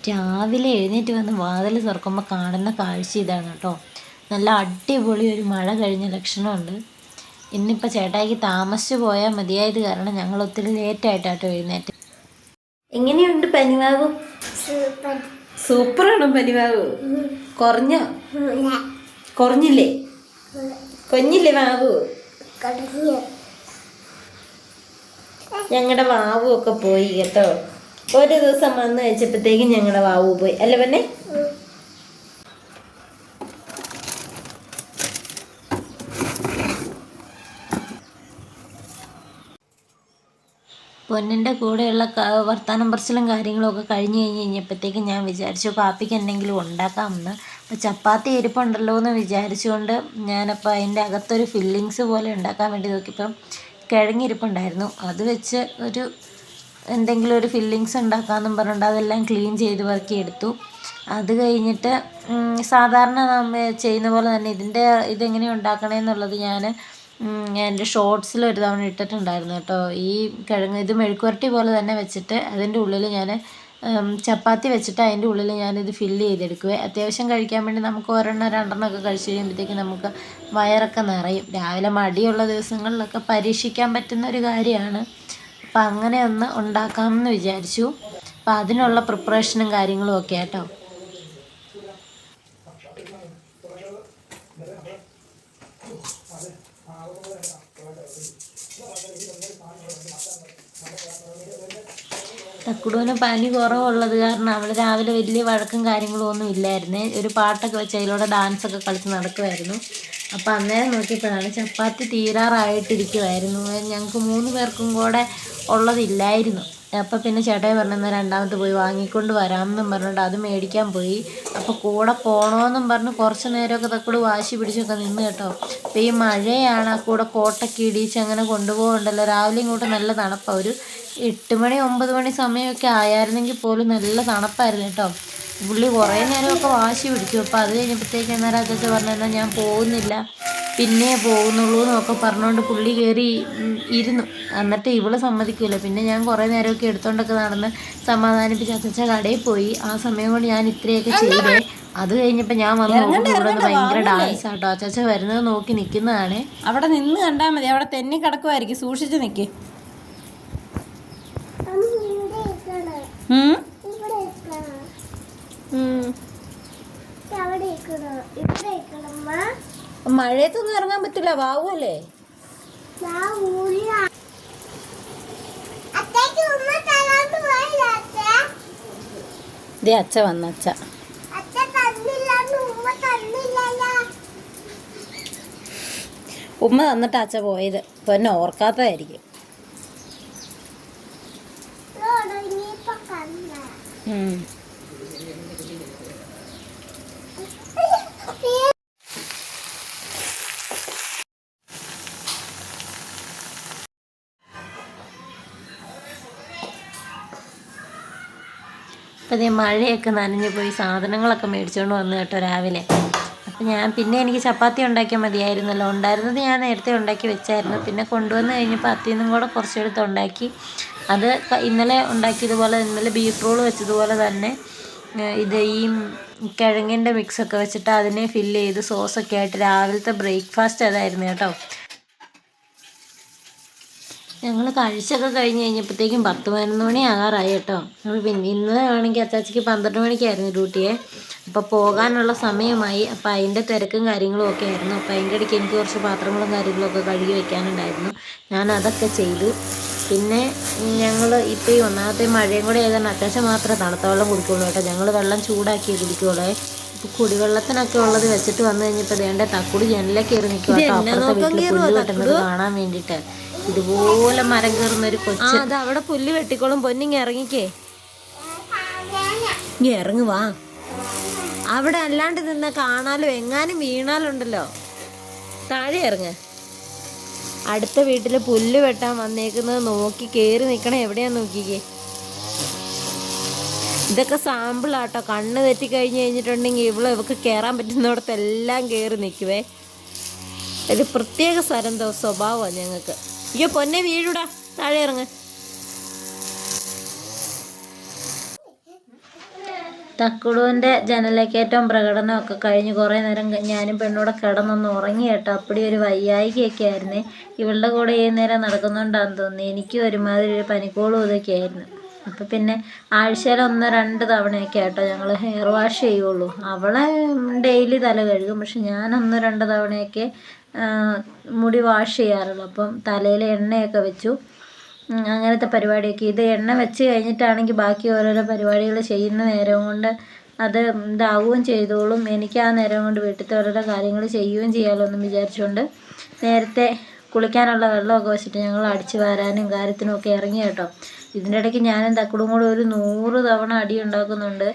രാവിലെ എഴുന്നേറ്റ് വന്ന് വാതിൽ തുറക്കുമ്പോൾ കാണുന്ന കാഴ്ച ഇതാണ് കേട്ടോ. നല്ല അടിപൊളി ഒരു മഴ കഴിഞ്ഞ ലക്ഷണമുണ്ട്. ഇന്നിപ്പോൾ ചേട്ടായിക്ക് താമസിച്ച് പോയാൽ മതിയായത് കാരണം ഞങ്ങൾ ഒത്തിരി ലേറ്റായിട്ടാട്ടോ എഴുന്നേറ്റ്. എങ്ങനെയുണ്ട് പനിവാവു? സൂപ്പറാണോ പനിവാവു? കുറഞ്ഞില്ലേ? കൊഞ്ഞില്ലേ വാവു? ഞങ്ങളുടെ വാവു ഒക്കെ പോയി കേട്ടോ. ഒരു ദിവസം വന്ന് കഴിച്ചപ്പോഴത്തേക്കും ഞങ്ങളുടെ വാവു പോയി അല്ലേ പിന്നെ. പൊന്നിൻ്റെ കൂടെയുള്ള വർത്താനം പറച്ചിലും കാര്യങ്ങളും ഒക്കെ കഴിഞ്ഞ് കഴിഞ്ഞപ്പോഴത്തേക്കും ഞാൻ വിചാരിച്ചു കാപ്പിക്ക് എന്തെങ്കിലും ഉണ്ടാക്കാമെന്ന്. അപ്പോൾ ചപ്പാത്തി ഇരിപ്പുണ്ടല്ലോ എന്ന് വിചാരിച്ചുകൊണ്ട് ഞാനപ്പോൾ അതിൻ്റെ അകത്തൊരു ഫില്ലിങ്സ് പോലെ ഉണ്ടാക്കാൻ വേണ്ടി നോക്കിയപ്പം കിഴങ്ങിരിപ്പുണ്ടായിരുന്നു. അത് വെച്ച് എന്തെങ്കിലും ഒരു ഫില്ലിങ്സ് ഉണ്ടാക്കാമെന്നും പറഞ്ഞിട്ട് അതെല്ലാം ക്ലീൻ ചെയ്ത് പെറുക്കി എടുത്തു. അത് കഴിഞ്ഞിട്ട് സാധാരണ ചെയ്യുന്ന പോലെ തന്നെ ഇതെങ്ങനെയാണ് ഉണ്ടാക്കണമെന്നുള്ളത് ഞാൻ എൻ്റെ ഷോർട്സിൽ ഒരു തവണ ഇട്ടിട്ടുണ്ടായിരുന്നു കേട്ടോ. ഈ കിഴങ്ങ് ഇത് മെഴുക്കുവരട്ടി പോലെ തന്നെ വെച്ചിട്ട് അതിൻ്റെ ഉള്ളിൽ ഞാൻ ചപ്പാത്തി വെച്ചിട്ട് അതിൻ്റെ ഉള്ളിൽ ഞാനിത് ഫില്ല് ചെയ്തെടുക്കുവേ. അത്യാവശ്യം കഴിക്കാൻ വേണ്ടി നമുക്ക് ഒരെണ്ണം രണ്ടെണ്ണം ഒക്കെ കഴിച്ച് കഴിയുമ്പോഴത്തേക്കും നമുക്ക് വയറൊക്കെ നിറയും. രാവിലെ മടിയുള്ള ദിവസങ്ങളിലൊക്കെ പരീക്ഷിക്കാൻ പറ്റുന്ന ഒരു കാര്യമാണ്. അപ്പം അങ്ങനെ ഒന്ന് ഉണ്ടാക്കാമെന്ന് വിചാരിച്ചു. അപ്പം അതിനുള്ള പ്രിപ്പറേഷനും കാര്യങ്ങളും ഒക്കെ കേട്ടോ. തക്കുടൂന് പനി കുറവുള്ളത് കാരണം അവൾ രാവിലെ വലിയ വഴക്കും കാര്യങ്ങളും ഒന്നും ഇല്ലായിരുന്നേ. ഒരു പാട്ടൊക്കെ വെച്ച് അതിലൂടെ ഡാൻസൊക്കെ കളിച്ച് നടക്കുമായിരുന്നു. അപ്പോൾ അന്നേരം നോക്കിയപ്പോഴാണ് ചപ്പാത്തി തീരാറായിട്ടിരിക്കുമായിരുന്നു. ഞങ്ങൾക്ക് 3 പേർക്കും കൂടെ ഉള്ളതില്ലായിരുന്നു. അപ്പോൾ പിന്നെ ചേട്ടായി പറഞ്ഞെന്നാൽ രണ്ടാമത്തെ പോയി വാങ്ങിക്കൊണ്ട് വരാമെന്നും പറഞ്ഞിട്ട് അത് മേടിക്കാൻ പോയി. അപ്പോൾ കൂടെ പോകണമെന്നും പറഞ്ഞ് കുറച്ച് നേരമൊക്കെ തക്കൂട് വാശി പിടിച്ചൊക്കെ നിന്ന് കേട്ടോ. അപ്പോൾ ഈ മഴയാണ്, ആ കൂടെ കോട്ടൊക്കെ ഇടിച്ച് അങ്ങനെ കൊണ്ടുപോകണ്ടല്ലോ. രാവിലെ ഇങ്ങോട്ട് നല്ല തണുപ്പാണ്. ഒരു 8 മണി 9 മണി സമയമൊക്കെ ആയിരുന്നെങ്കിൽ പോലും നല്ല തണുപ്പായിരുന്നു കേട്ടോ. പുള്ളി കുറേ നേരമൊക്കെ വാശി പിടിച്ചു. അപ്പോൾ അത് കഴിഞ്ഞപ്പോഴത്തേക്ക് അന്നേരം അതൊക്കെ പറഞ്ഞാൽ ഞാൻ പോകുന്നില്ല, പിന്നെ പോകുന്നുള്ളൂ എന്നൊക്കെ പറഞ്ഞുകൊണ്ട് പുള്ളി കയറി ഇരുന്നു. എന്നിട്ട് ഇവള് സമ്മതിക്കില്ല. പിന്നെ ഞാൻ കുറേ നേരമൊക്കെ എടുത്തുകൊണ്ടൊക്കെ നടന്ന് സമാധാനിപ്പിച്ച് അച്ഛച്ച കടയിൽ പോയി. ആ സമയം കൊണ്ട് ഞാൻ ഇത്രയൊക്കെ ചെയ്തേ. അത് കഴിഞ്ഞപ്പോൾ ഞാൻ വന്ന് ഇവിടെ ഭയങ്കര ഡാൻസ് ആട്ടോ. അച്ഛച്ച വരുന്നത് നോക്കി നിൽക്കുന്നതാണ്. അവിടെ നിന്ന് കണ്ടാൽ മതി, അവിടെ തെന്നി കിടക്കുമായിരിക്കും, സൂക്ഷിച്ച് നിൽക്കേ. മഴയത്തൊന്നും ഇറങ്ങാൻ പറ്റില്ല, വാവൂല്ലേ. അച്ഛ വന്ന അച്ഛ ഉമ്മ തന്നിട്ട് അച്ഛ പോയത്. പിന്നെ ഓർക്കാത്തതായിരിക്കും. അപ്പോൾ ഇതേ മഴയൊക്കെ നനഞ്ഞു പോയി സാധനങ്ങളൊക്കെ മേടിച്ചുകൊണ്ട് വന്നു കേട്ടോ രാവിലെ. അപ്പോൾ പിന്നെ എനിക്ക് ചപ്പാത്തി ഉണ്ടാക്കിയാൽ മതിയായിരുന്നല്ലോ. ഉണ്ടായിരുന്നത് ഞാൻ നേരത്തെ ഉണ്ടാക്കി വെച്ചായിരുന്നു. പിന്നെ കൊണ്ടുവന്ന് കഴിഞ്ഞപ്പോൾ അത്തിന്നും കൂടെ കുറച്ചെടുത്ത് ഉണ്ടാക്കി. അത് ഇന്നലെ ഉണ്ടാക്കിയതുപോലെ ഇന്നലെ ബീഫ് റോൾ വെച്ചതുപോലെ തന്നെ ഈ കിഴങ്ങിൻ്റെ മിക്സൊക്കെ വെച്ചിട്ട് അതിനെ ഫില്ല് ചെയ്ത് സോസൊക്കെ ആയിട്ട് രാവിലത്തെ ബ്രേക്ക്ഫാസ്റ്റ് അതായിരുന്നു കേട്ടോ. ഞങ്ങൾ കഴിച്ചൊക്കെ കഴിഞ്ഞ് കഴിഞ്ഞപ്പോഴത്തേക്കും 10-11 മണി ആകാറായി കേട്ടോ. പിന്നെ ഇന്നലെ ആണെങ്കിൽ അച്ചാച്ചിക്ക് 12 മണിക്കായിരുന്നു ഡ്യൂട്ടിയെ. അപ്പോൾ പോകാനുള്ള സമയമായി. അപ്പോൾ അതിൻ്റെ തിരക്കും കാര്യങ്ങളും ഒക്കെ ആയിരുന്നു. അപ്പോൾ അതിൻ്റെ ഇടയ്ക്ക് എനിക്ക് കുറച്ച് പാത്രങ്ങളും കാര്യങ്ങളൊക്കെ കഴുകി വെക്കാനുണ്ടായിരുന്നു. ഞാൻ അതൊക്കെ ചെയ്തു. പിന്നെ ഞങ്ങൾ ഇപ്പോൾ ഈ ഒന്നാമത്തെ മഴയും കൂടെ ആയതുകൊണ്ട് അത്യാവശ്യം മാത്രമേ തണുത്ത വെള്ളം കുടിക്കുള്ളൂ കേട്ടോ. ഞങ്ങൾ വെള്ളം ചൂടാക്കി കുടിക്കുള്ളൂ. ഇപ്പോൾ കുടിവെള്ളത്തിനൊക്കെ ഉള്ളത് വെച്ചിട്ട് വന്നു കഴിഞ്ഞപ്പോൾ വേണ്ട തക്കുടി ജനലിലേക്ക് കയറി നിൽക്കും കേട്ടോ. അപ്പുറത്തെ വീട്ടിൽ പുല്ല് വെട്ടുന്നത് കാണാൻ വേണ്ടിയിട്ട്. ഇതുപോലെ മരം കയറുന്നൊരു കൊച്ച്. അത് അവിടെ പുല്ല് വെട്ടിക്കോളും. പൊന്നിങ്ങ ഇറങ്ങിക്കേ, ഇങ്ങ ഇറങ്ങുവാ. അവിടെ അല്ലാണ്ട് നിന്ന കാണാലോ, എങ്ങാനും വീണാലുണ്ടല്ലോ. താഴെ ഇറങ്ങ. അടുത്ത വീട്ടിൽ പുല്ല് വെട്ടാൻ വന്നേക്കുന്നത് നോക്കി കയറി നിൽക്കണം. എവിടെയാന്ന് നോക്കിക്കേ. ഇതൊക്കെ സാമ്പിളാട്ടോ. കണ്ണ് തെറ്റിക്കഴിഞ്ഞ് കഴിഞ്ഞിട്ടുണ്ടെങ്കിൽ ഇവൾക്ക് കയറാൻ പറ്റുന്നിടത്തെല്ലാം കയറി നിൽക്കുവേ. ഒരു പ്രത്യേക സ്വഭാവമാണ് ഞങ്ങൾക്ക്. അയ്യോ പൊന്നെ വീഴൂടാ, താഴെ ഇറങ്ങ. തക്കുടുവിൻ്റെ ജനലേക്കറ്റവും പ്രകടനമൊക്കെ കഴിഞ്ഞ് കുറേ നേരം ഞാനും പെണ്ണൂടെ കിടന്നൊന്ന് ഉറങ്ങി കേട്ടോ. അപ്പടി ഒരു വയ്യായികയൊക്കെ ആയിരുന്നേ. ഇവളുടെ കൂടെ ഈ നേരം നടക്കുന്നുണ്ടാന്ന് തോന്നി. എനിക്കും ഒരുമാതിരി ഒരു പനിക്കോളും ഇതൊക്കെ ആയിരുന്നു. അപ്പം പിന്നെ ആഴ്ചയിൽ 1-2 തവണയൊക്കെ ആട്ടോ ഞങ്ങൾ ഹെയർ വാഷ് ചെയ്യുള്ളൂ. അവളെ ഡെയിലി തല കഴുകും, പക്ഷെ ഞാൻ 1-2 തവണയൊക്കെ മുടി വാഷ് ചെയ്യാറുള്ളൂ. അപ്പം തലയിൽ എണ്ണയൊക്കെ വെച്ചു, അങ്ങനത്തെ പരിപാടിയൊക്കെ. ഇത് എണ്ണ വെച്ച് കഴിഞ്ഞിട്ടാണെങ്കിൽ ബാക്കി ഓരോരോ പരിപാടികൾ ചെയ്യുന്ന നേരം കൊണ്ട് അത് ഇതാവുകയും ചെയ്തോളും. എനിക്ക് ആ നേരം കൊണ്ട് വീട്ടിലത്തെ ഓരോരോ കാര്യങ്ങൾ ചെയ്യുകയും ചെയ്യാമല്ലോ എന്നും വിചാരിച്ചുകൊണ്ട് നേരത്തെ കുളിക്കാനുള്ള വെള്ളമൊക്കെ വെച്ചിട്ട് ഞങ്ങൾ അടിച്ച് വാരാനും കാര്യത്തിനും ഒക്കെ ഇറങ്ങി കേട്ടോ. ഇതിൻ്റെ ഇടയ്ക്ക് ഞാനും തക്കുടും കൂടെ ഒരു 100 തവണ അടി ഉണ്ടാക്കുന്നുണ്ട്.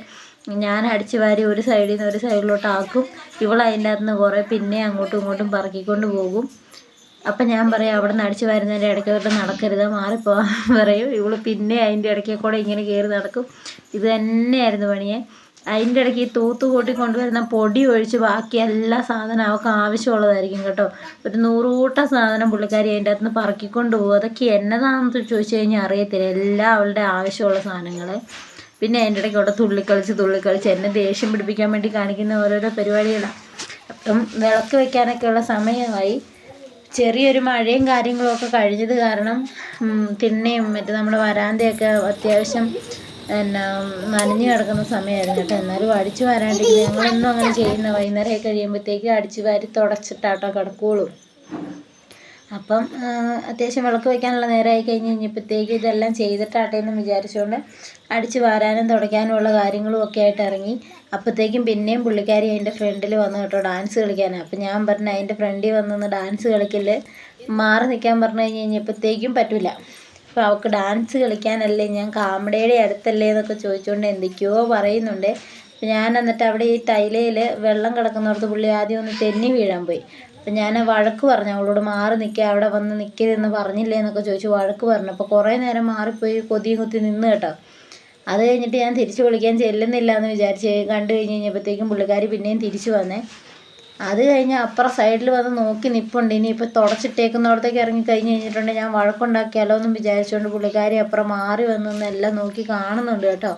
ഞാൻ അടിച്ച് വാരി ഒരു സൈഡിൽ നിന്ന് ഒരു സൈഡിലോട്ട് ആക്കും, ഇവൾ അതിൻ്റെ അകത്ത് നിന്ന് കുറേ പിന്നെ അങ്ങോട്ടും ഇങ്ങോട്ടും പറക്കിക്കൊണ്ട് പോകും. അപ്പം ഞാൻ പറയും അവിടെ നിന്ന് അടിച്ച് വരുന്നതിൻ്റെ ഇടയ്ക്കോട്ട് നടക്കരുത്, മാറിപ്പോകാൻ പറയും. ഇവൾ പിന്നെ അതിൻ്റെ ഇടയ്ക്ക് കൂടെ ഇങ്ങനെ കയറി നടക്കും. ഇത് തന്നെയായിരുന്നു പണിയെ. അതിൻ്റെ ഇടയ്ക്ക് ഈ തൂത്ത് കൂട്ടി കൊണ്ടുവരുന്ന പൊടി ഒഴിച്ച് ബാക്കി എല്ലാ സാധനം അവൾക്ക് ആവശ്യമുള്ളതായിരിക്കും കേട്ടോ. ഒരു 100 കൂട്ടം സാധനം പുള്ളിക്കാരി അതിൻ്റെ അകത്ത് നിന്ന് പറക്കിക്കൊണ്ട് പോകും. അതൊക്കെ എന്നതാണെന്ന് ചോദിച്ചു കഴിഞ്ഞാൽ അറിയത്തില്ല. എല്ലാം അവളുടെ ആവശ്യമുള്ള സാധനങ്ങൾ. പിന്നെ അതിൻ്റെ ഇടയ്ക്ക് അവിടെ തുള്ളിക്കളിച്ച് എന്നെ ദേഷ്യം പിടിപ്പിക്കാൻ വേണ്ടി കാണിക്കുന്ന ഓരോരോ പരിപാടികളാണ്. അപ്പം വിളക്ക് വെക്കാനൊക്കെയുള്ള സമയമായി. ചെറിയൊരു മഴയും കാര്യങ്ങളും ഒക്കെ കഴിഞ്ഞത് കാരണം തിണ്ണയും മറ്റേ നമ്മുടെ വരാന്തയൊക്കെ അത്യാവശ്യം നനഞ്ഞു കിടക്കുന്ന സമയമായിരുന്നു കേട്ടോ. എന്നാലും അടിച്ചു വാരാണ്ടിരിക്കുന്നത് ഞങ്ങളൊന്നും അങ്ങനെ ചെയ്യുന്ന വൈകുന്നേരമൊക്കെ കഴിയുമ്പോഴത്തേക്ക് അടിച്ചു വാരി തുടച്ചിട്ടാട്ടോ കിടക്കുകയുള്ളൂ. അപ്പം അത്യാവശ്യം വിളക്ക് വയ്ക്കാനുള്ള നേരമായി കഴിഞ്ഞപ്പോഴത്തേക്ക് ഇതെല്ലാം ചെയ്തിട്ടാട്ടെ എന്ന് വിചാരിച്ചുകൊണ്ട് അടിച്ച് വാരാനും തുടയ്ക്കാനും ഉള്ള കാര്യങ്ങളും ഒക്കെ ആയിട്ട് ഇറങ്ങി. അപ്പോഴത്തേക്കും പിന്നെയും പുള്ളിക്കാരി അതിൻ്റെ ഫ്രണ്ടിൽ വന്നു കേട്ടോ ഡാൻസ് കളിക്കാനാണ്. അപ്പം ഞാൻ പറഞ്ഞു അതിൻ്റെ ഫ്രണ്ടിൽ വന്നൊന്ന് ഡാൻസ് കളിക്കല്, മാറി നിൽക്കാൻ പറഞ്ഞു കഴിഞ്ഞപ്പോഴത്തേക്കും പറ്റില്ല. അപ്പോൾ അവൾക്ക് ഡാൻസ് കളിക്കാനല്ലേ, ഞാൻ കാമഡയുടെ അടുത്തല്ലേ എന്നൊക്കെ ചോദിച്ചുകൊണ്ട് എന്തൊക്കെയോ പറയുന്നുണ്ട്. ഞാൻ എന്നിട്ട് അവിടെ ഈ ടൈലയിൽ വെള്ളം കിടക്കുന്നിടത്ത് പുള്ളി ആദ്യം ഒന്ന് തെന്നി വീഴാൻ പോയി. അപ്പം ഞാൻ വഴക്ക് പറഞ്ഞു അവളോട്, മാറി നിൽക്കുക, അവിടെ വന്ന് നിൽക്കരുതെന്ന് പറഞ്ഞില്ലേ എന്നൊക്കെ ചോദിച്ചു വഴക്ക് പറഞ്ഞു. അപ്പോൾ കുറേ നേരം മാറിപ്പോയി കൊതിയും കുത്തി നിന്ന് കേട്ടോ. അത് കഴിഞ്ഞിട്ട് ഞാൻ തിരിച്ച് വിളിക്കാൻ ചെല്ലുന്നില്ല എന്ന് വിചാരിച്ച് കണ്ടു കഴിഞ്ഞപ്പോഴത്തേക്കും പുള്ളിക്കാരി പിന്നെയും തിരിച്ചു വന്നേ. അത് കഴിഞ്ഞ് അപ്പുറം സൈഡിൽ വന്ന് നോക്കി നിൽപ്പുണ്ട്. ഇനിയിപ്പോൾ തുടച്ചിട്ടേക്കുന്നിടത്തേക്ക് ഇറങ്ങി കഴിഞ്ഞ് കഴിഞ്ഞിട്ടുണ്ടെങ്കിൽ ഞാൻ വഴക്കുണ്ടാക്കിയാലോ എന്നും വിചാരിച്ചുകൊണ്ട് പുള്ളിക്കാരി അപ്പുറം മാറി വന്നെല്ലാം നോക്കി കാണുന്നുണ്ട് കേട്ടോ.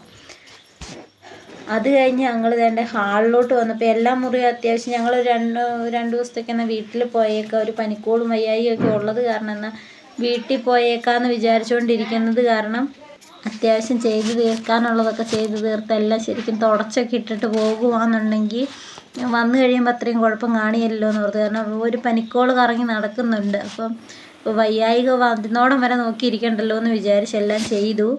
അത് കഴിഞ്ഞ് ഞങ്ങൾ എൻ്റെ ഹാളിലോട്ട് വന്നപ്പോൾ എല്ലാ മുറിയും അത്യാവശ്യം ഞങ്ങൾ രണ്ട് ദിവസത്തേക്ക് എന്നാൽ വീട്ടിൽ പോയേക്കാം, ഒരു പനിക്കോളും വയ്യായിയൊക്കെ ഉള്ളത് കാരണം എന്നാൽ വീട്ടിൽ പോയേക്കാമെന്ന് വിചാരിച്ചുകൊണ്ടിരിക്കുന്നത് കാരണം അത്യാവശ്യം ചെയ്ത് തീർക്കാനുള്ളതൊക്കെ ചെയ്ത് തീർത്തെല്ലാം ശരിക്കും തുടച്ചൊക്കെ ഇട്ടിട്ട് പോകുകയാണെന്നുണ്ടെങ്കിൽ വന്നു കഴിയുമ്പോൾ അത്രയും കുഴപ്പം കാണിയല്ലോ എന്ന് ഓർത്ത്. കാരണം ഒരു പനിക്കോള് കറങ്ങി നടക്കുന്നുണ്ട്. അപ്പം വയ്യായിക അതിനോടം വരെ നോക്കിയിരിക്കണ്ടല്ലോ എന്ന് വിചാരിച്ചെല്ലാം ചെയ്തു.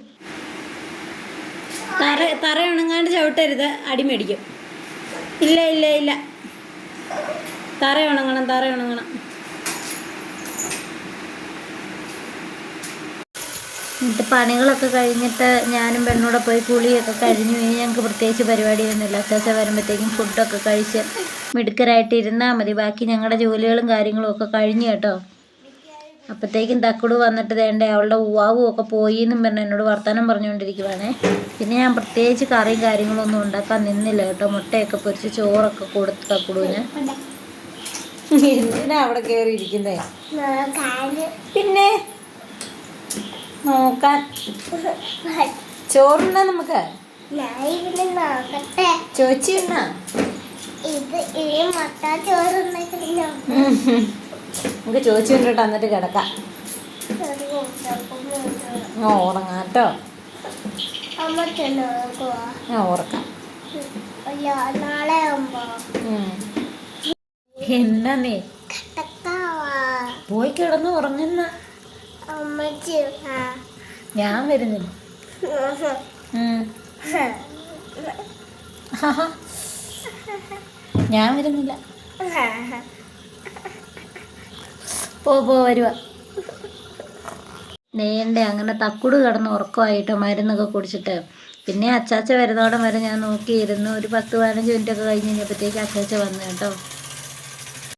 തറ ഉണങ്ങാണ്ട് ചവിട്ടരുത്, അടിമേടിക്കും. ഇല്ല തറ ഉണങ്ങണം. എന്നിട്ട് പണികളൊക്കെ കഴിഞ്ഞിട്ട് ഞാനും പെണ്ണൂടെ പോയി കുളിയൊക്കെ കഴിഞ്ഞു. ഇനി ഞങ്ങൾക്ക് പ്രത്യേകിച്ച് പരിപാടിയൊന്നുമില്ല. അച്ചാച്ച വരുമ്പോഴത്തേക്കും ഫുഡൊക്കെ കഴിച്ച് മിടുക്കരായിട്ട് ഇരുന്നാൽ മതി. ബാക്കി ഞങ്ങളുടെ ജോലികളും കാര്യങ്ങളും ഒക്കെ കഴിഞ്ഞു കേട്ടോ. അപ്പോഴത്തേക്കും തക്കുടു വന്നിട്ട് വേണ്ടേ അവളുടെ ഉവാവും ഒക്കെ പോയി എന്നും പറഞ്ഞ് എന്നോട് വർത്തമാനം പറഞ്ഞുകൊണ്ടിരിക്കുവാണേ. പിന്നെ ഞാൻ പ്രത്യേകിച്ച് കറിയും കാര്യങ്ങളൊന്നും ഉണ്ടാക്കാൻ നിന്നില്ല കേട്ടോ. മുട്ടയൊക്കെ പൊരിച്ച് ചോറൊക്കെ കൊടുത്ത് തക്കുടുവിന്. എന്തിനാ അവിടെ കയറി ഇരിക്കുന്നേ? പിന്നെ നോക്കാൻ ചോറുണ്ടാ നമുക്ക് ചോദിച്ചാ നമുക്ക് ചോദിച്ചുകൊണ്ടിട്ട് എന്നിട്ട് കിടക്കാം. ഉറങ്ങാട്ടോ. ഉറക്കാം. എന്നാ നീ പോയി കിടന്ന് ഉറങ്ങുന്ന? ഞാൻ വരുന്നില്ല. ഞാൻ വരുന്നില്ല. പോ വരുക. നേണ്ടേ അങ്ങനെ തക്കുട് കിടന്ന് ഉറക്കമായിട്ടോ മരുന്നൊക്കെ കുടിച്ചിട്ട്. പിന്നെ അച്ചാച്ച വരുന്നോടം വരെ ഞാൻ നോക്കിയിരുന്നു. ഒരു 10-15 മിനിറ്റൊക്കെ കഴിഞ്ഞ് കഴിഞ്ഞപ്പോഴത്തേക്ക് അച്ചാച്ച വന്നു കേട്ടോ.